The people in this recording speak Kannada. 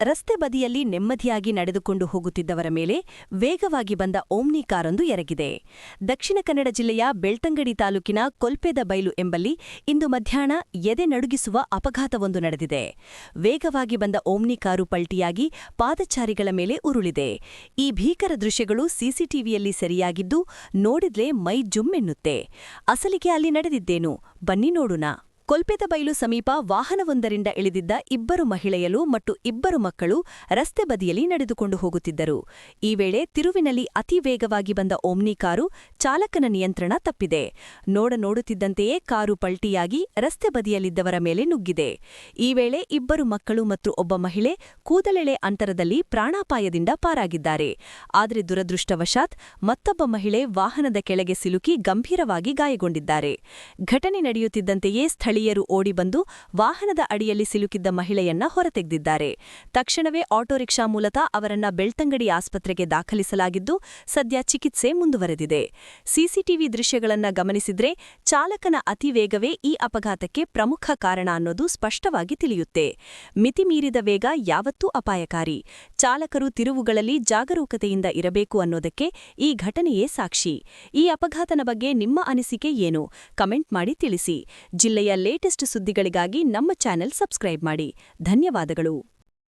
ರಸ್ತೆ ಬದಿಯಲ್ಲಿ ನೆಮ್ಮದಿಯಾಗಿ ನಡೆದುಕೊಂಡು ಹೋಗುತ್ತಿದ್ದವರ ಮೇಲೆ ವೇಗವಾಗಿ ಬಂದ ಓಮ್ನಿ ಕಾರೊಂದು ಎರಗಿದೆ. ದಕ್ಷಿಣ ಕನ್ನಡ ಜಿಲ್ಲೆಯ ಬೆಳ್ತಂಗಡಿ ತಾಲೂಕಿನ ಕೊಲ್ಪೆದ ಬೈಲು ಎಂಬಲ್ಲಿ ಇಂದು ಮಧ್ಯಾಹ್ನ ಎದೆ ನಡುಗಿಸುವ ಅಪಘಾತವೊಂದು ನಡೆದಿದೆ. ವೇಗವಾಗಿ ಬಂದ ಓಮ್ನಿ ಕಾರು ಪಲ್ಟಿಯಾಗಿ ಪಾದಚಾರಿಗಳ ಮೇಲೆ ಉರುಳಿದೆ. ಈ ಭೀಕರ ದೃಶ್ಯಗಳು ಸಿಸಿಟಿವಿಯಲ್ಲಿ ಸೆರೆಯಾಗಿದ್ದು ನೋಡಿದ್ರೆ ಮೈ ಜುಮ್ಮೆನ್ನುತ್ತೆ. ಅಸಲಿಗೆ ಅಲ್ಲಿ ನಡೆದಿದ್ದೇನು ಬನ್ನಿ ನೋಡೋಣ. ಕೊಲ್ಪೆದ ಬೈಲು ಸಮೀಪ ವಾಹನವೊಂದರಿಂದ ಇಳಿದಿದ್ದ ಇಬ್ಬರು ಮಹಿಳೆಯರು ಮತ್ತು ಇಬ್ಬರು ಮಕ್ಕಳು ರಸ್ತೆ ಬದಿಯಲ್ಲಿ ನಡೆದುಕೊಂಡು ಹೋಗುತ್ತಿದ್ದರು. ಈ ವೇಳೆ ತಿರುವಿನಲ್ಲಿ ಅತಿ ವೇಗವಾಗಿ ಬಂದ ಓಮ್ನಿ ಕಾರು ಚಾಲಕನ ನಿಯಂತ್ರಣ ತಪ್ಪಿದೆ. ನೋಡುತ್ತಿದ್ದಂತೆಯೇ ಕಾರು ಪಲ್ಟಿಯಾಗಿ ರಸ್ತೆ ಬದಿಯಲ್ಲಿದ್ದವರ ಮೇಲೆ ನುಗ್ಗಿದೆ. ಈ ವೇಳೆ ಇಬ್ಬರು ಮಕ್ಕಳು ಮತ್ತು ಒಬ್ಬ ಮಹಿಳೆ ಕೂದಲೆಳೆ ಅಂತರದಲ್ಲಿ ಪ್ರಾಣಾಪಾಯದಿಂದ ಪಾರಾಗಿದ್ದಾರೆ. ಆದರೆ ದುರದೃಷ್ಟವಶಾತ್ ಮತ್ತೊಬ್ಬ ಮಹಿಳೆ ವಾಹನದ ಕೆಳಗೆ ಸಿಲುಕಿ ಗಂಭೀರವಾಗಿ ಗಾಯಗೊಂಡಿದ್ದಾರೆ. ಘಟನೆ ನಡೆಯುತ್ತಿದ್ದಂತೆಯೇ ಸ್ಥಳೀಯರು ಓಡಿಬಂದು ವಾಹನದ ಅಡಿಯಲ್ಲಿ ಸಿಲುಕಿದ್ದ ಮಹಿಳೆಯನ್ನ ಹೊರತೆಗೆದಿದ್ದಾರೆ. ತಕ್ಷಣವೇ ಆಟೋ ರಿಕ್ಷಾ ಮೂಲಕ ಅವರನ್ನ ಬೆಳ್ತಂಗಡಿ ಆಸ್ಪತ್ರೆಗೆ ದಾಖಲಿಸಲಾಗಿದ್ದು ಸದ್ಯ ಚಿಕಿತ್ಸೆ ಮುಂದುವರೆದಿದೆ. ಸಿಸಿಟಿವಿ ದೃಶ್ಯಗಳನ್ನ ಗಮನಿಸಿದ್ರೆ ಚಾಲಕನ ಅತಿ ವೇಗವೇ ಈ ಅಪಘಾತಕ್ಕೆ ಪ್ರಮುಖ ಕಾರಣ ಅನ್ನೋದು ಸ್ಪಷ್ಟವಾಗಿ ತಿಳಿಯುತ್ತೆ. ಮಿತಿ ಮೀರಿದ ವೇಗ ಯಾವತ್ತೂ ಅಪಾಯಕಾರಿ. ಚಾಲಕರು ತಿರುವುಗಳಲ್ಲಿ ಜಾಗರೂಕತೆಯಿಂದ ಇರಬೇಕು ಅನ್ನೋದಕ್ಕೆ ಈ ಘಟನೆಯೇ ಸಾಕ್ಷಿ. ಈ ಅಪಘಾತನ ಬಗ್ಗೆ ನಿಮ್ಮ ಅನಿಸಿಕೆ ಏನು? ಕಮೆಂಟ್ ಮಾಡಿ ತಿಳಿಸಿ. ಜಿಲ್ಲೆಯ ಲೇಟೆಸ್ಟ್ ಸುದ್ದಿಗಳಿಗಾಗಿ ನಮ್ಮ ಚಾನೆಲ್ ಸಬ್ಸ್ಕ್ರೈಬ್ ಮಾಡಿ. ಧನ್ಯವಾದಗಳು.